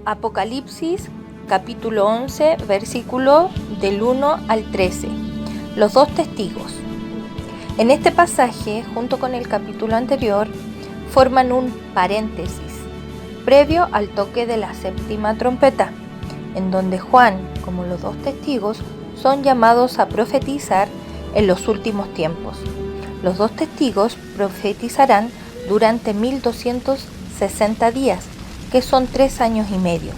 Apocalipsis capítulo 11, versículo del 1 al 13. Los dos testigos. En este pasaje, junto con el capítulo anterior, forman un paréntesis previo al toque de la séptima trompeta, en donde Juan, como los dos testigos, son llamados a profetizar en los últimos tiempos. Los dos testigos profetizarán durante 1260 días, que son 3 años y medio.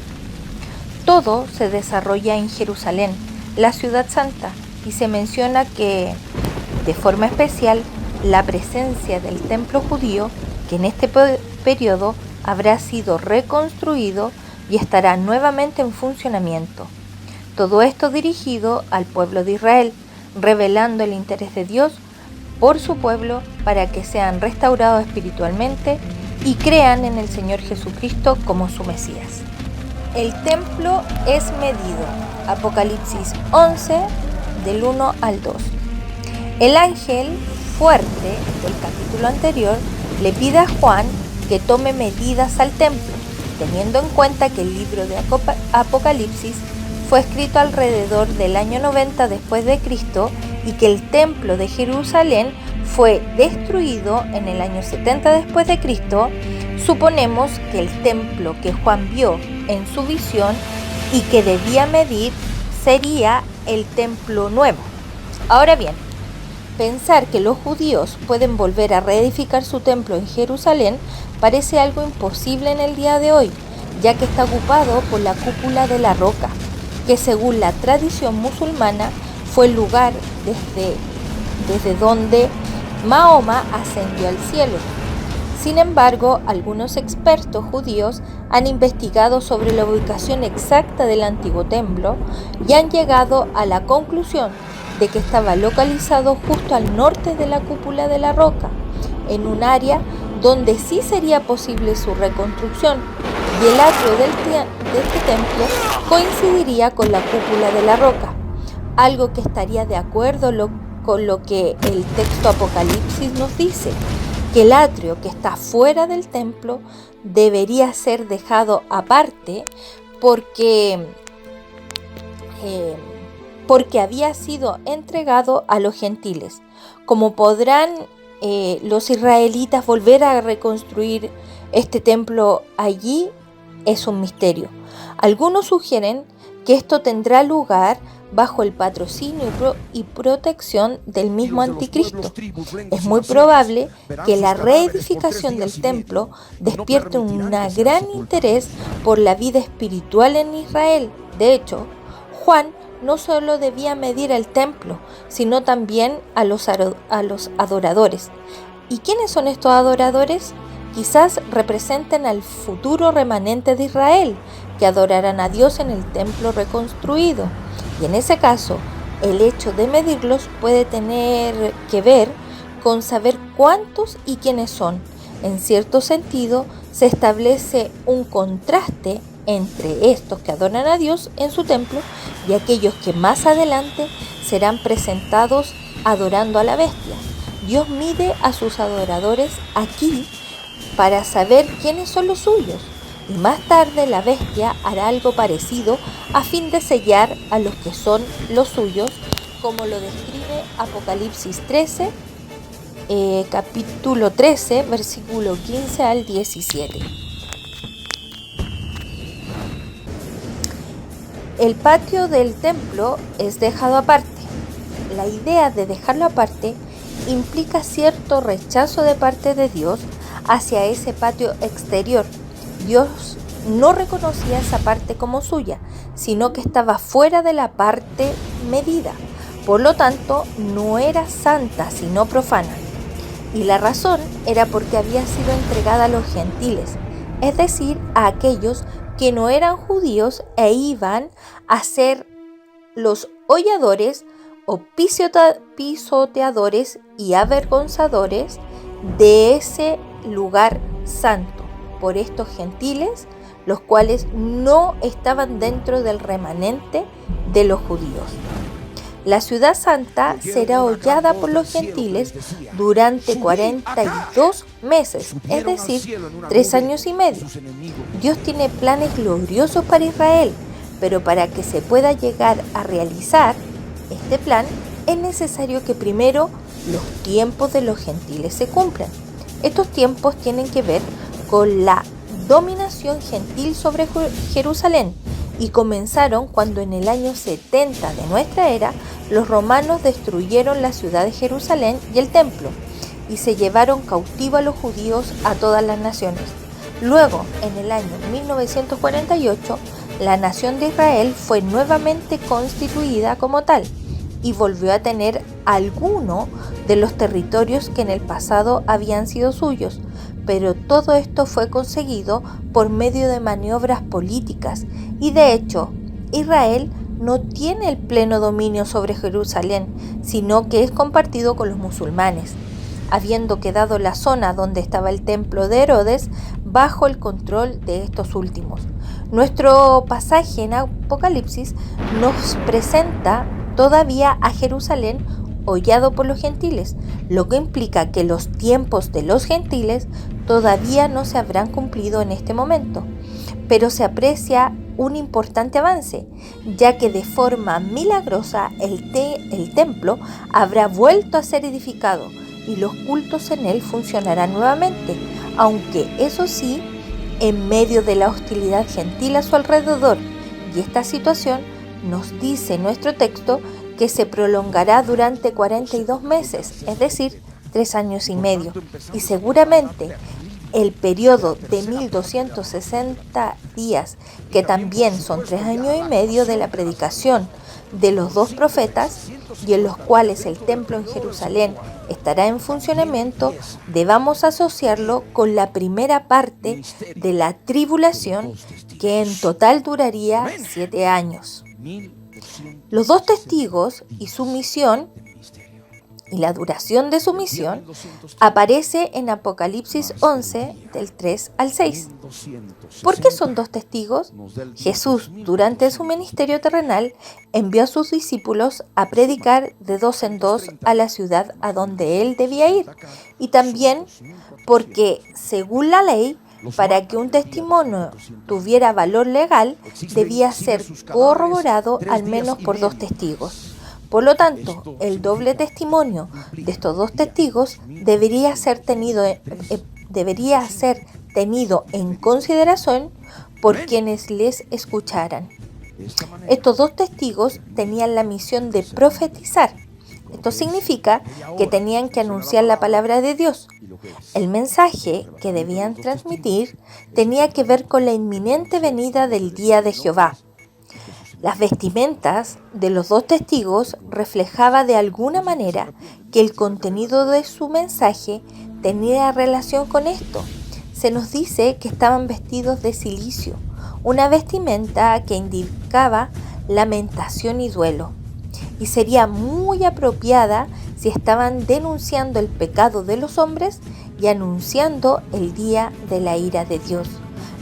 Todo se desarrolla en Jerusalén, la ciudad santa, y se menciona que, de forma especial, la presencia del templo judío, que en este periodo habrá sido reconstruido y estará nuevamente en funcionamiento. Todo esto dirigido al pueblo de Israel, revelando el interés de Dios por su pueblo para que sean restaurados espiritualmente y crean en el Señor Jesucristo como su Mesías. El templo es medido. Apocalipsis 11, del 1 al 2. El ángel fuerte del capítulo anterior le pide a Juan que tome medidas al templo, teniendo en cuenta que el libro de Apocalipsis fue escrito alrededor del año 90 después de Cristo y que el templo de Jerusalén fue destruido en el año 70 después de Cristo. Suponemos que el templo que Juan vio en su visión y que debía medir sería el templo nuevo. Ahora bien, pensar que los judíos pueden volver a reedificar su templo en Jerusalén parece algo imposible en el día de hoy, ya que está ocupado por la cúpula de la roca, que según la tradición musulmana fue el lugar desde donde Mahoma ascendió al cielo. Sin embargo, algunos expertos judíos han investigado sobre la ubicación exacta del antiguo templo y han llegado a la conclusión de que estaba localizado justo al norte de la cúpula de la roca, en un área donde sí sería posible su reconstrucción, y el atrio de este templo coincidiría con la cúpula de la roca, algo que estaría de acuerdo con lo que el texto Apocalipsis nos dice, que el atrio que está fuera del templo debería ser dejado aparte porque había sido entregado a los gentiles. ¿Cómo podrán los israelitas volver a reconstruir este templo allí? Es un misterio. Algunos sugieren que esto tendrá lugar bajo el patrocinio y protección del mismo anticristo. Es muy probable que la reedificación del templo despierte un gran interés por la vida espiritual en Israel. De hecho, Juan no solo debía medir el templo, sino también a los adoradores. ¿Y quiénes son estos adoradores? Quizás representen al futuro remanente de Israel, que adorarán a Dios en el templo reconstruido. Y en ese caso, el hecho de medirlos puede tener que ver con saber cuántos y quiénes son. En cierto sentido, se establece un contraste entre estos que adoran a Dios en su templo y aquellos que más adelante serán presentados adorando a la bestia. Dios mide a sus adoradores aquí para saber quiénes son los suyos. Y más tarde la bestia hará algo parecido a fin de sellar a los que son los suyos, como lo describe Apocalipsis 13, capítulo 13, versículo 15 al 17. El patio del templo es dejado aparte. La idea de dejarlo aparte implica cierto rechazo de parte de Dios hacia ese patio exterior. Dios no reconocía esa parte como suya, sino que estaba fuera de la parte medida. Por lo tanto, no era santa, sino profana. Y la razón era porque había sido entregada a los gentiles, es decir, a aquellos que no eran judíos e iban a ser los holladores o pisoteadores y avergonzadores de ese lugar santo por estos gentiles, los cuales no estaban dentro del remanente de los judíos. La ciudad santa será hollada por los gentiles durante 42 meses, es decir, 3 años y medio. Dios tiene planes gloriosos para Israel, pero para que se pueda llegar a realizar este plan, es necesario que primero los tiempos de los gentiles se cumplan. Estos tiempos tienen que ver con la dominación gentil sobre Jerusalén y comenzaron cuando en el año 70 de nuestra era los romanos destruyeron la ciudad de Jerusalén y el templo y se llevaron cautivo a los judíos a todas las naciones. Luego, en el año 1948, la nación de Israel fue nuevamente constituida como tal y volvió a tener alguno de los territorios que en el pasado habían sido suyos, pero todo esto fue conseguido por medio de maniobras políticas y de hecho Israel no tiene el pleno dominio sobre Jerusalén, sino que es compartido con los musulmanes, habiendo quedado la zona donde estaba el templo de Herodes bajo el control de estos últimos. Nuestro pasaje en Apocalipsis nos presenta todavía a Jerusalén hollado por los gentiles, lo que implica que los tiempos de los gentiles todavía no se habrán cumplido en este momento, pero se aprecia un importante avance, ya que de forma milagrosa el templo habrá vuelto a ser edificado y los cultos en él funcionarán nuevamente, aunque eso sí, en medio de la hostilidad gentil a su alrededor, y esta situación nos dice nuestro texto que se prolongará durante 42 meses, es decir, 3 años y medio, y seguramente el periodo de 1260 días, que también son 3 años y medio de la predicación de los dos profetas, y en los cuales el templo en Jerusalén estará en funcionamiento, debamos asociarlo con la primera parte de la tribulación, que en total duraría 7 años. Los dos testigos y su misión y la duración de su misión aparece en Apocalipsis 11 del 3 al 6. ¿Por qué son dos testigos? Jesús, durante su ministerio terrenal, envió a sus discípulos a predicar de 2 en 2 a la ciudad a donde él debía ir, y también porque, según la ley, para que un testimonio tuviera valor legal, debía ser corroborado al menos por 2 testigos. Por lo tanto, el doble testimonio de estos 2 testigos debería ser tenido en consideración por quienes les escucharan. Estos 2 testigos tenían la misión de profetizar. Esto significa que tenían que anunciar la palabra de Dios. El mensaje que debían transmitir tenía que ver con la inminente venida del día de Jehová. Las vestimentas de los 2 testigos reflejaba de alguna manera que el contenido de su mensaje tenía relación con esto. Se nos dice que estaban vestidos de cilicio, una vestimenta que indicaba lamentación y duelo, y sería muy apropiada si estaban denunciando el pecado de los hombres y anunciando el día de la ira de Dios.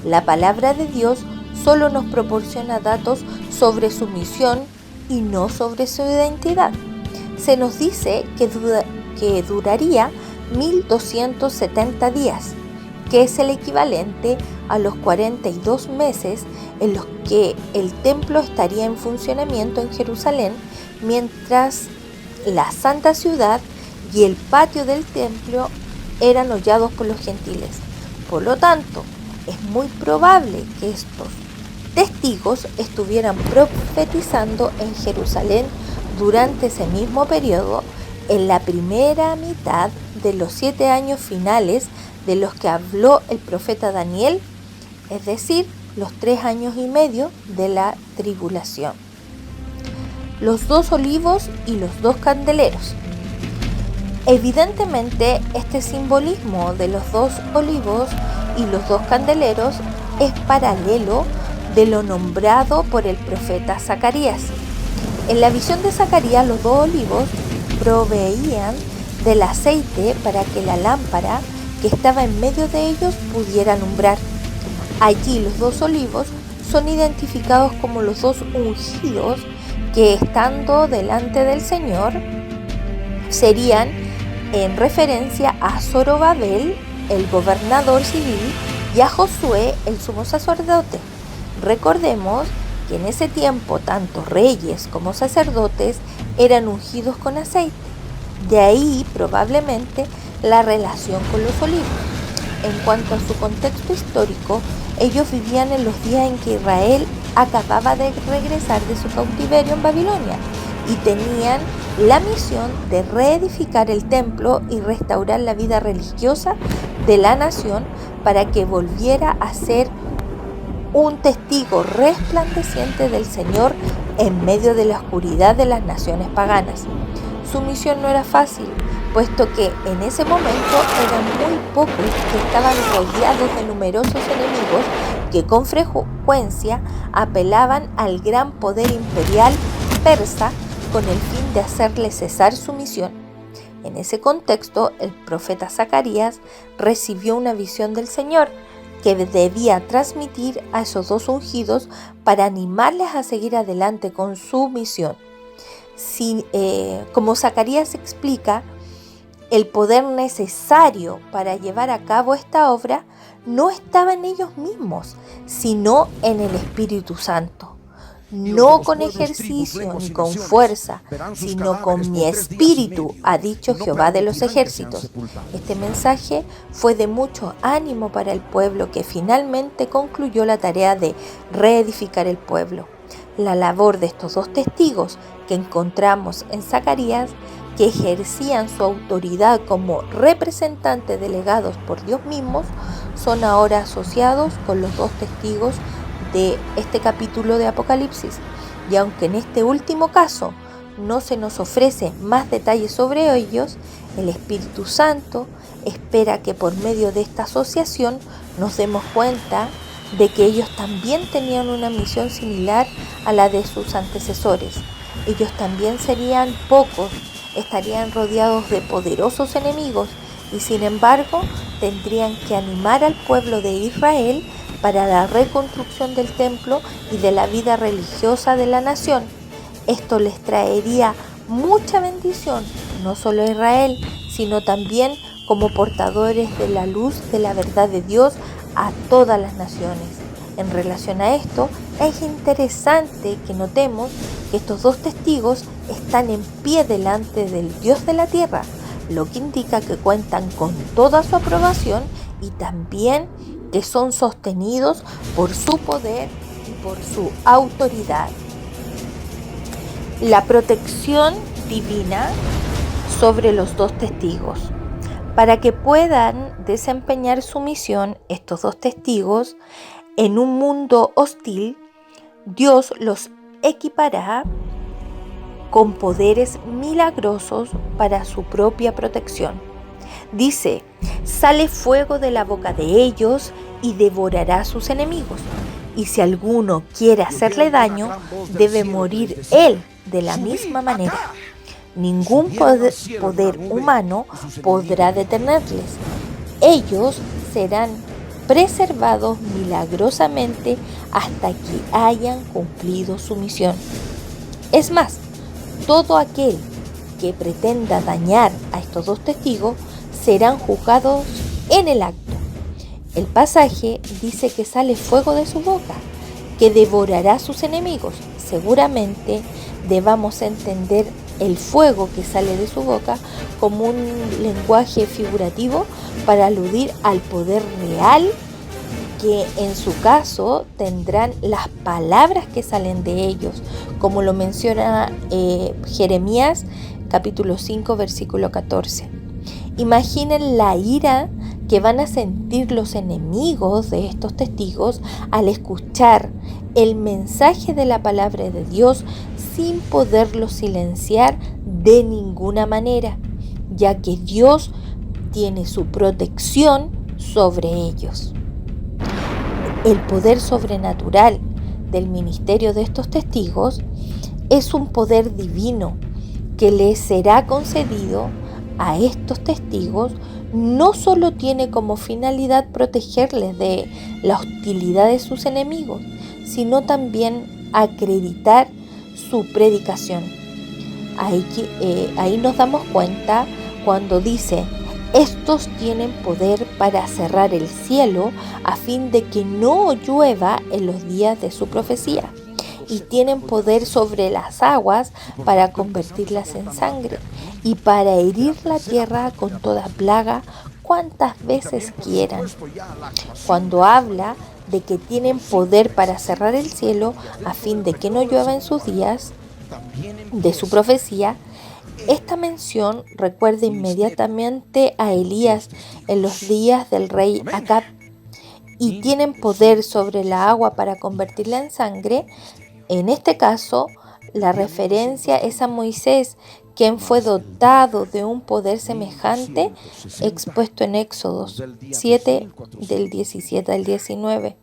La palabra de Dios solo nos proporciona datos sobre su misión y no sobre su identidad. Se nos dice que duraría 1270 días, que es el equivalente a los 42 meses en los que el templo estaría en funcionamiento en Jerusalén, mientras la santa ciudad y el patio del templo eran hollados por los gentiles. Por lo tanto, es muy probable que estos testigos estuvieran profetizando en Jerusalén durante ese mismo periodo, en la primera mitad de los 7 años finales de los que habló el profeta Daniel, es decir, los 3 años y medio de la tribulación. Los 2 olivos y los 2 candeleros. Evidentemente, este simbolismo de los 2 olivos y los 2 candeleros es paralelo de lo nombrado por el profeta Zacarías. En la visión de Zacarías, los 2 olivos proveían del aceite para que la lámpara que estaba en medio de ellos pudiera alumbrar. Allí los 2 olivos son identificados como los 2 ungidos que estando delante del Señor serían en referencia a Zorobabel, el gobernador civil, y a Josué, el sumo sacerdote. Recordemos que en ese tiempo tanto reyes como sacerdotes eran ungidos con aceite. De ahí probablemente la relación con los olivos. En cuanto a su contexto histórico, ellos vivían en los días en que Israel acababa de regresar de su cautiverio en Babilonia y tenían la misión de reedificar el templo y restaurar la vida religiosa de la nación para que volviera a ser un testigo resplandeciente del Señor en medio de la oscuridad de las naciones paganas. Su misión no era fácil, puesto que en ese momento eran muy pocos que estaban rodeados de numerosos enemigos que con frecuencia apelaban al gran poder imperial persa con el fin de hacerle cesar su misión. En ese contexto, el profeta Zacarías recibió una visión del Señor que debía transmitir a esos dos ungidos para animarles a seguir adelante con su misión. Como Zacarías explica, el poder necesario para llevar a cabo esta obra no estaba en ellos mismos, sino en el Espíritu Santo. No con ejercicio ni con fuerza, sino con mi espíritu, ha dicho Jehová de los ejércitos. Este mensaje fue de mucho ánimo para el pueblo, que finalmente concluyó la tarea de reedificar el pueblo. La labor de estos dos testigos que encontramos en Zacarías, que ejercían su autoridad como representantes delegados por Dios mismos, son ahora asociados con los dos testigos de este capítulo de Apocalipsis. Y aunque en este último caso no se nos ofrece más detalles sobre ellos, el Espíritu Santo espera que por medio de esta asociación nos demos cuenta de que ellos también tenían una misión similar a la de sus antecesores. Ellos también serían pocos, estarían rodeados de poderosos enemigos y sin embargo tendrían que animar al pueblo de Israel para la reconstrucción del templo y de la vida religiosa de la nación. Esto les traería mucha bendición, no solo a Israel, sino también como portadores de la luz de la verdad de Dios a todas las naciones. En relación a esto, es interesante que notemos que estos dos testigos están en pie delante del Dios de la tierra, lo que indica que cuentan con toda su aprobación y también que son sostenidos por su poder y por su autoridad. La protección divina sobre los dos testigos. Para que puedan desempeñar su misión, estos dos testigos, en un mundo hostil, Dios los equipará con poderes milagrosos para su propia protección. Dice, sale fuego de la boca de ellos y devorará a sus enemigos. Y si alguno quiere hacerle daño, debe morir él de la misma manera. Ningún poder humano podrá detenerles. Ellos serán preservados milagrosamente hasta que hayan cumplido su misión. Es más, todo aquel que pretenda dañar a estos dos testigos serán juzgados en el acto. El pasaje dice que sale fuego de su boca, que devorará a sus enemigos. Seguramente debamos entender el fuego que sale de su boca como un lenguaje figurativo para aludir al poder real que en su caso tendrán las palabras que salen de ellos, como lo menciona Jeremías capítulo 5 versículo 14. Imaginen la ira que van a sentir los enemigos de estos testigos al escuchar el mensaje de la palabra de Dios sin poderlo silenciar de ninguna manera, ya que Dios tiene su protección sobre ellos. El poder sobrenatural del ministerio de estos testigos es un poder divino que les será concedido a estos testigos. No solo tiene como finalidad protegerles de la hostilidad de sus enemigos, sino también acreditar su predicación. Ahí nos damos cuenta cuando dice: estos tienen poder para cerrar el cielo a fin de que no llueva en los días de su profecía, y tienen poder sobre las aguas para convertirlas en sangre, y para herir la tierra con toda plaga cuantas veces quieran. Cuando habla de que tienen poder para cerrar el cielo a fin de que no llueva en sus días de su profecía, esta mención recuerda inmediatamente a Elías en los días del rey Acab, y tienen poder sobre la agua para convertirla en sangre. En este caso, la referencia es a Moisés, quien fue dotado de un poder semejante, expuesto en Éxodo 7, del 17 al 19.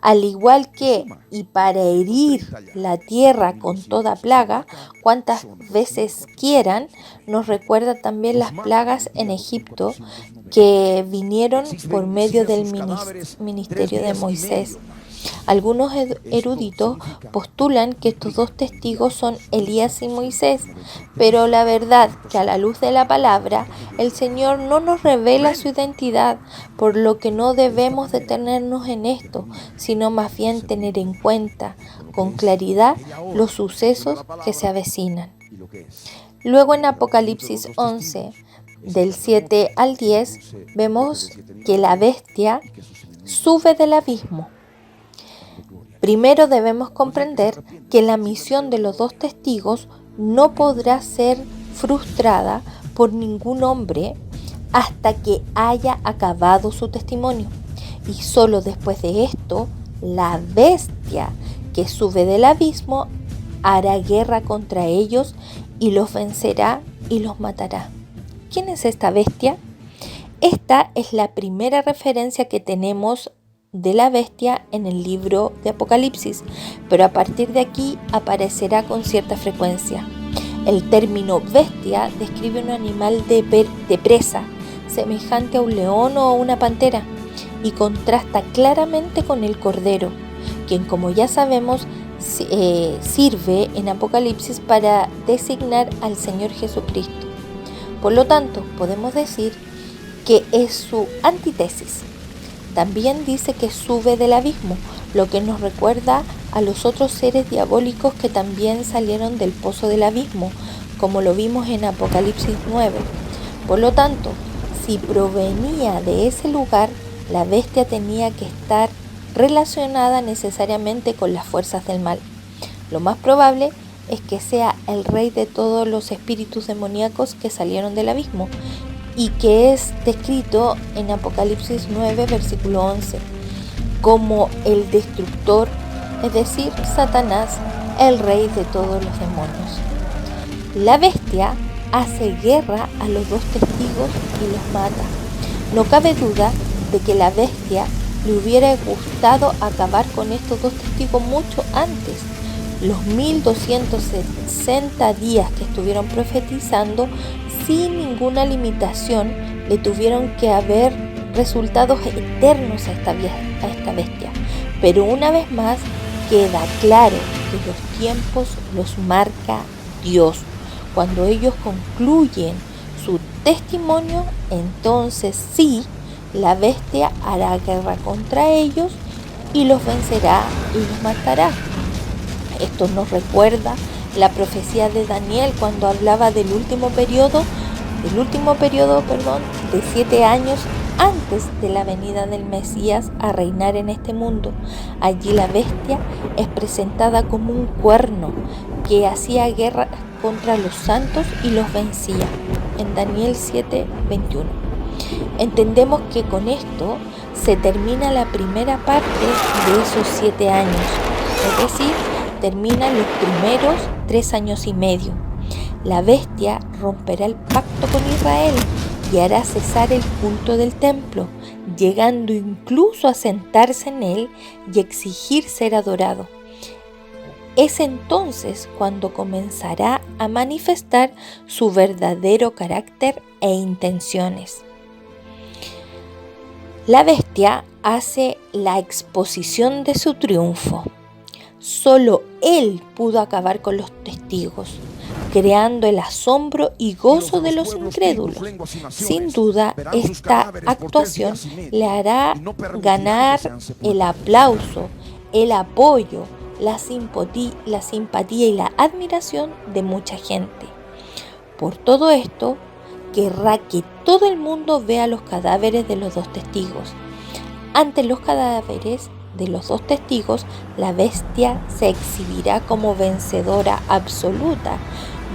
Al igual que, y para herir la tierra con toda plaga, cuantas veces quieran, nos recuerda también las plagas en Egipto que vinieron por medio del ministerio de Moisés. Algunos eruditos postulan que estos dos testigos son Elías y Moisés, pero la verdad que a la luz de la palabra, el Señor no nos revela su identidad, por lo que no debemos detenernos en esto, sino más bien tener en cuenta con claridad los sucesos que se avecinan. Luego en Apocalipsis 11, del 7 al 10, vemos que la bestia sube del abismo. Primero debemos comprender que la misión de los dos testigos no podrá ser frustrada por ningún hombre hasta que haya acabado su testimonio. Y solo después de esto, la bestia que sube del abismo hará guerra contra ellos y los vencerá y los matará. ¿Quién es esta bestia? Esta es la primera referencia que tenemos de la bestia en el libro de Apocalipsis, pero a partir de aquí aparecerá con cierta frecuencia. El término bestia describe un animal de presa, semejante a un león o una pantera, y contrasta claramente con el cordero, quien, como ya sabemos, sirve en Apocalipsis para designar al Señor Jesucristo. Por lo tanto, podemos decir que es su antítesis. También dice que sube del abismo, lo que nos recuerda a los otros seres diabólicos que también salieron del pozo del abismo, como lo vimos en Apocalipsis 9. Por lo tanto, si provenía de ese lugar, la bestia tenía que estar relacionada necesariamente con las fuerzas del mal. Lo más probable es que sea el rey de todos los espíritus demoníacos que salieron del abismo, y que es descrito en Apocalipsis 9, versículo 11, como el destructor, es decir, Satanás, el rey de todos los demonios. La bestia hace guerra a los dos testigos y los mata. No cabe duda de que la bestia le hubiera gustado acabar con estos dos testigos mucho antes. Los 1260 días que estuvieron profetizando sin ninguna limitación le tuvieron que haber resultados eternos a esta bestia. Pero una vez más queda claro que los tiempos los marca Dios. Cuando ellos concluyen su testimonio, entonces sí, la bestia hará guerra contra ellos y los vencerá y los matará. Esto nos recuerda la profecía de Daniel cuando hablaba del último periodo de 7 años antes de la venida del Mesías a reinar en este mundo. Allí la bestia es presentada como un cuerno que hacía guerra contra los santos y los vencía. En Daniel 7:21. Entendemos que con esto se termina la primera parte de esos 7 años, es decir, terminan los primeros 3 años y medio. La bestia romperá el pacto con Israel y hará cesar el culto del templo, llegando incluso a sentarse en él y exigir ser adorado. Es entonces cuando comenzará a manifestar su verdadero carácter e intenciones. La bestia hace la exposición de su triunfo. Solo Él pudo acabar con los testigos, creando el asombro y gozo de los incrédulos. Sin duda, esta actuación le hará ganar el aplauso, el apoyo, la simpatía y la admiración de mucha gente. Por todo esto, querrá que todo el mundo vea los cadáveres de los dos testigos. Ante los cadáveres de los dos testigos, la bestia se exhibirá como vencedora absoluta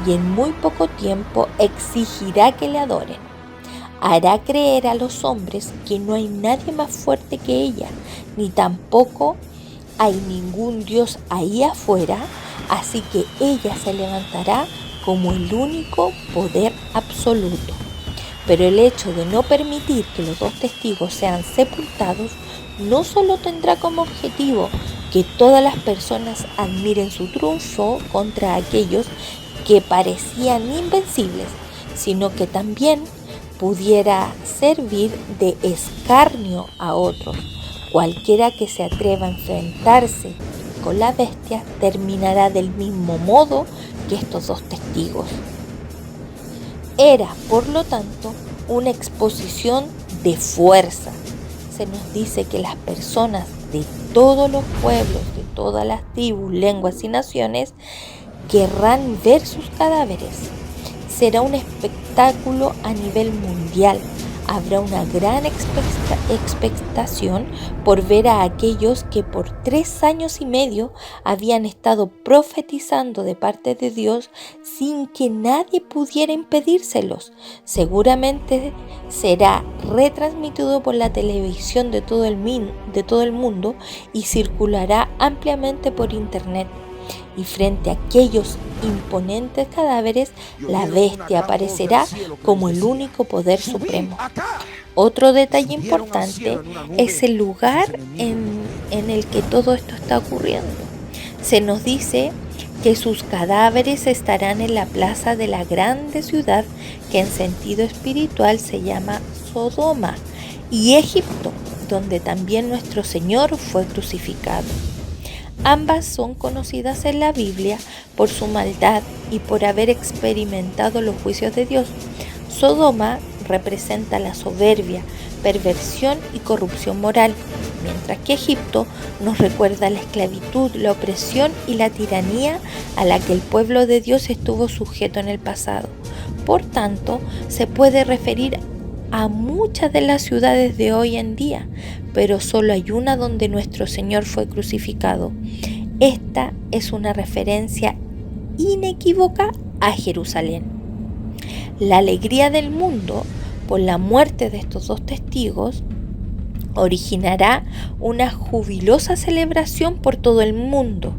y en muy poco tiempo exigirá que le adoren. Hará creer a los hombres que no hay nadie más fuerte que ella, ni tampoco hay ningún Dios ahí afuera, así que ella se levantará como el único poder absoluto. Pero el hecho de no permitir que los dos testigos sean sepultados no solo tendrá como objetivo que todas las personas admiren su triunfo contra aquellos que parecían invencibles, sino que también pudiera servir de escarnio a otros. Cualquiera que se atreva a enfrentarse con la bestia terminará del mismo modo que estos dos testigos. Era, por lo tanto, una exposición de fuerza. Se nos dice que las personas de todos los pueblos, de todas las tribus, lenguas y naciones querrán ver sus cadáveres. Será un espectáculo a nivel mundial. Habrá una gran expectación por ver a aquellos que por 3 años y medio habían estado profetizando de parte de Dios sin que nadie pudiera impedírselos. Seguramente será retransmitido por la televisión de todo el mundo y circulará ampliamente por internet. Y frente a aquellos imponentes cadáveres, la bestia aparecerá como el único poder supremo. Otro detalle importante es el lugar en el que todo esto está ocurriendo. Se nos dice que sus cadáveres estarán en la plaza de la grande ciudad, que en sentido espiritual se llama Sodoma, y Egipto, donde también nuestro Señor fue crucificado. Ambas son conocidas en la Biblia por su maldad y por haber experimentado los juicios de Dios. Sodoma representa la soberbia, perversión y corrupción moral, mientras que Egipto nos recuerda la esclavitud, la opresión y la tiranía a la que el pueblo de Dios estuvo sujeto en el pasado. Por tanto, se puede referir a muchas de las ciudades de hoy en día, pero solo hay una donde nuestro Señor fue crucificado. Esta es una referencia inequívoca a Jerusalén. La alegría del mundo por la muerte de estos dos testigos originará una jubilosa celebración por todo el mundo.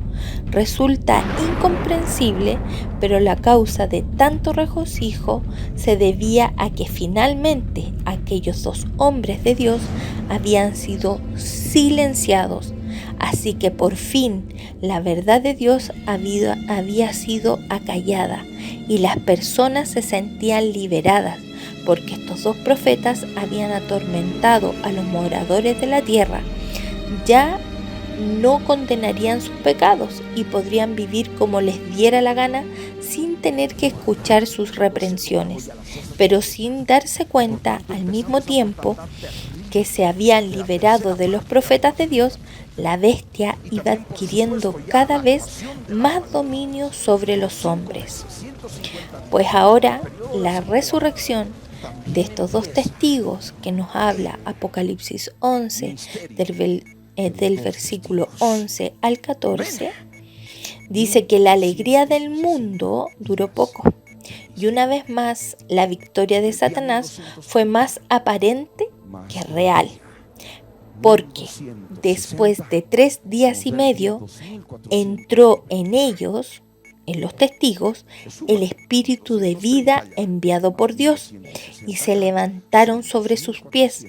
Resulta incomprensible, pero la causa de tanto regocijo se debía a que finalmente aquellos dos hombres de Dios habían sido silenciados. Así que por fin la verdad de Dios había sido acallada y las personas se sentían liberadas, porque estos dos profetas habían atormentado a los moradores de la tierra. Ya no condenarían sus pecados y podrían vivir como les diera la gana sin tener que escuchar sus reprensiones, pero sin darse cuenta al mismo tiempo que se habían liberado de los profetas de Dios. La bestia iba adquiriendo cada vez más dominio sobre los hombres. Pues ahora la resurrección de estos dos testigos que nos habla Apocalipsis 11 del versículo 11 al 14, dice que la alegría del mundo duró poco y una vez más la victoria de Satanás fue más aparente que real, porque después de 3 días y medio entró en ellos, en los testigos, el espíritu de vida enviado por Dios y se levantaron sobre sus pies.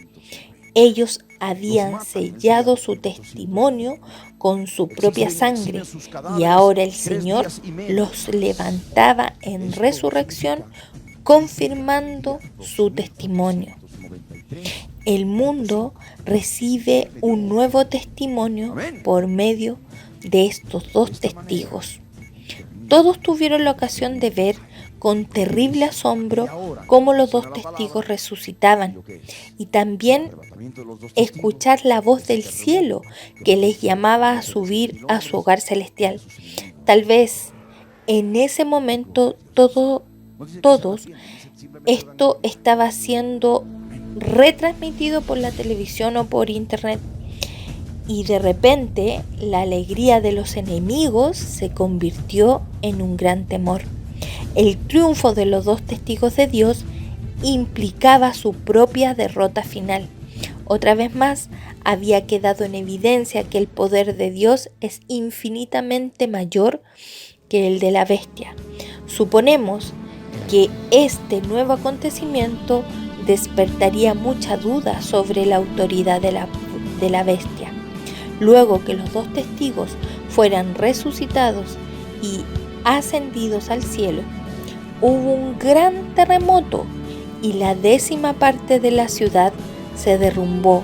Ellos habían sellado su testimonio con su propia sangre y ahora el Señor los levantaba en resurrección, confirmando su testimonio. El mundo recibe un nuevo testimonio por medio de estos dos testigos. Todos tuvieron la ocasión de ver con terrible asombro cómo los dos testigos resucitaban y también escuchar la voz del cielo que les llamaba a subir a su hogar celestial. Tal vez en ese momento todos esto estaba siendo retransmitido por la televisión o por internet, y de repente la alegría de los enemigos se convirtió en un gran temor. El triunfo de los dos testigos de Dios implicaba su propia derrota final. Otra vez más había quedado en evidencia que el poder de Dios es infinitamente mayor que el de la bestia. Suponemos que este nuevo acontecimiento despertaría mucha duda sobre la autoridad de la bestia. Luego que los dos testigos fueran resucitados y ascendidos al cielo, hubo un gran terremoto y la 10ª parte de la ciudad se derrumbó,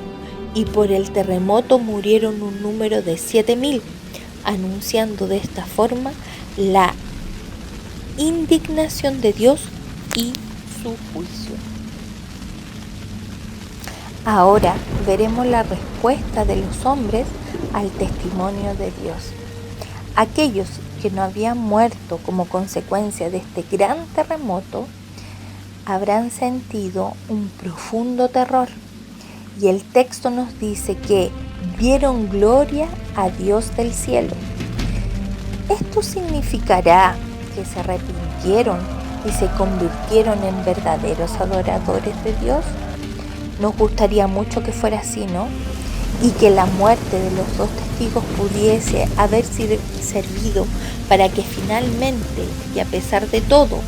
y por el terremoto murieron un número de 7,000, anunciando de esta forma la indignación de Dios y su juicio. Ahora veremos la respuesta de los hombres al testimonio de Dios. Aquellos que no habían muerto como consecuencia de este gran terremoto habrán sentido un profundo terror, y el texto nos dice que dieron gloria a Dios del cielo. Esto significará que se arrepintieron y se convirtieron en verdaderos adoradores de Dios. Nos gustaría mucho que fuera así, ¿no? Y que la muerte de los dos testigos pudiese haber servido para que finalmente, y a pesar de todo,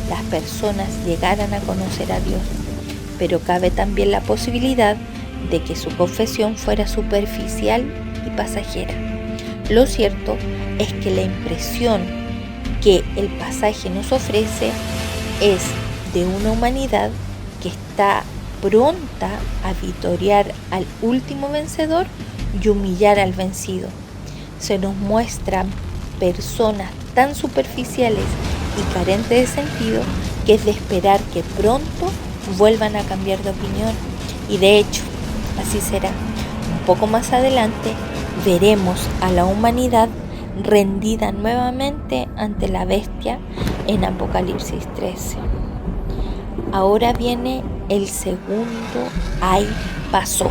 las personas llegaran a conocer a Dios. Pero cabe también la posibilidad de que su confesión fuera superficial y pasajera. Lo cierto es que la impresión que el pasaje nos ofrece es de una humanidad que está pronta a victoriar al último vencedor y humillar al vencido. Se nos muestran personas tan superficiales y carentes de sentido que es de esperar que pronto vuelvan a cambiar de opinión, y de hecho así será. Un poco más adelante veremos a la humanidad rendida nuevamente ante la bestia en Apocalipsis 13. Ahora viene el segundo ay pasó.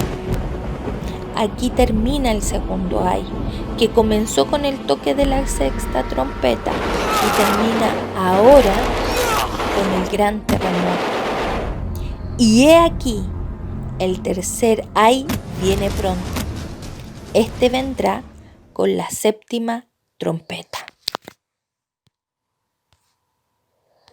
Aquí termina el segundo ay, que comenzó con el toque de la 6ª trompeta y termina ahora con el gran terremoto. Y he aquí, el tercer ay viene pronto. Este vendrá con la 7ª trompeta.